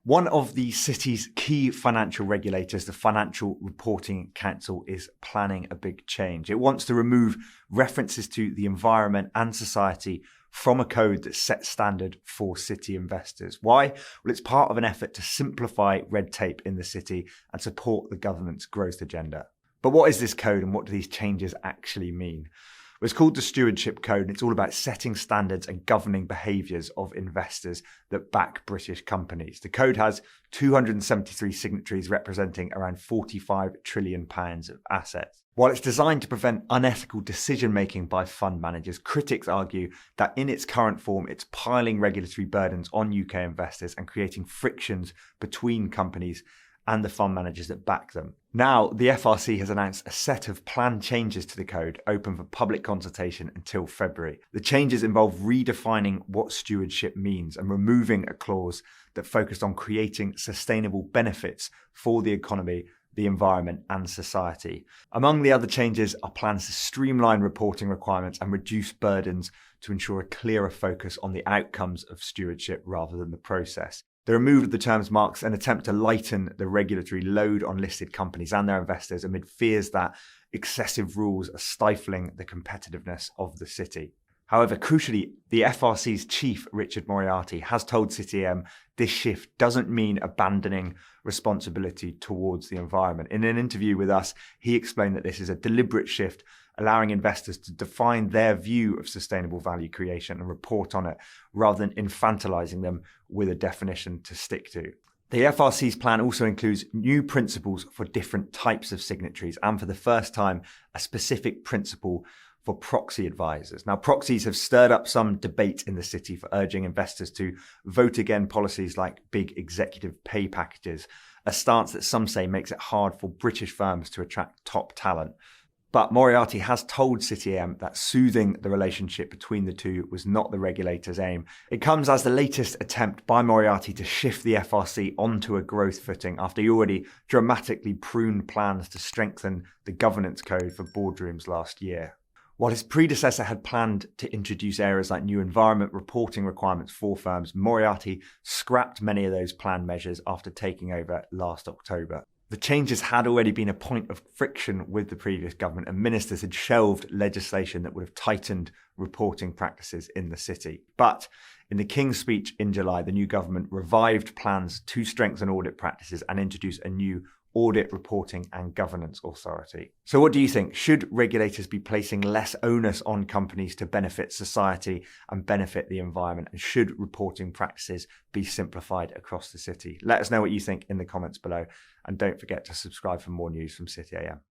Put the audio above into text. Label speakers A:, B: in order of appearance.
A: One of the city's key financial regulators, the Financial Reporting Council, is planning a big change. It wants to remove references to the environment and society from a code that sets standard for city investors. Why? Well, it's part of an effort to simplify red tape in the city and support the government's growth agenda. But what is this code and what do these changes actually mean? Well, it's called the Stewardship Code, and it's all about setting standards and governing behaviours of investors that back British companies. The code has 273 signatories representing around £45 trillion of assets. While it's designed to prevent unethical decision-making by fund managers, critics argue that in its current form, it's piling regulatory burdens on UK investors and creating frictions between companies and the fund managers that back them. Now, the FRC has announced a set of planned changes to the code open for public consultation until February. The changes involve redefining what stewardship means and removing a clause that focused on creating sustainable benefits for the economy, the environment and society. Among the other changes are plans to streamline reporting requirements and reduce burdens to ensure a clearer focus on the outcomes of stewardship rather than the process. The removal of the terms marks an attempt to lighten the regulatory load on listed companies and their investors amid fears that excessive rules are stifling the competitiveness of the city. However, crucially, the FRC's chief, Richard Moriarty, has told City AM this shift doesn't mean abandoning responsibility towards the environment. In an interview with us, he explained that this is a deliberate shift, allowing investors to define their view of sustainable value creation and report on it, rather than infantilizing them with a definition to stick to. The FRC's plan also includes new principles for different types of signatories and for the first time, a specific principle for proxy advisors. Now, proxies have stirred up some debate in the city for urging investors to vote against policies like big executive pay packages, a stance that some say makes it hard for British firms to attract top talent. But Moriarty has told City AM that soothing the relationship between the two was not the regulator's aim. It comes as the latest attempt by Moriarty to shift the FRC onto a growth footing after he already dramatically pruned plans to strengthen the governance code for boardrooms last year. While his predecessor had planned to introduce areas like new environment reporting requirements for firms, Moriarty scrapped many of those planned measures after taking over last October. The changes had already been a point of friction with the previous government, and ministers had shelved legislation that would have tightened reporting practices in the city. But in the King's speech in July, the new government revived plans to strengthen audit practices and introduce a new audit, reporting and governance authority. So what do you think? Should regulators be placing less onus on companies to benefit society and benefit the environment? And should reporting practices be simplified across the city? Let us know what you think in the comments below. And don't forget to subscribe for more news from City AM.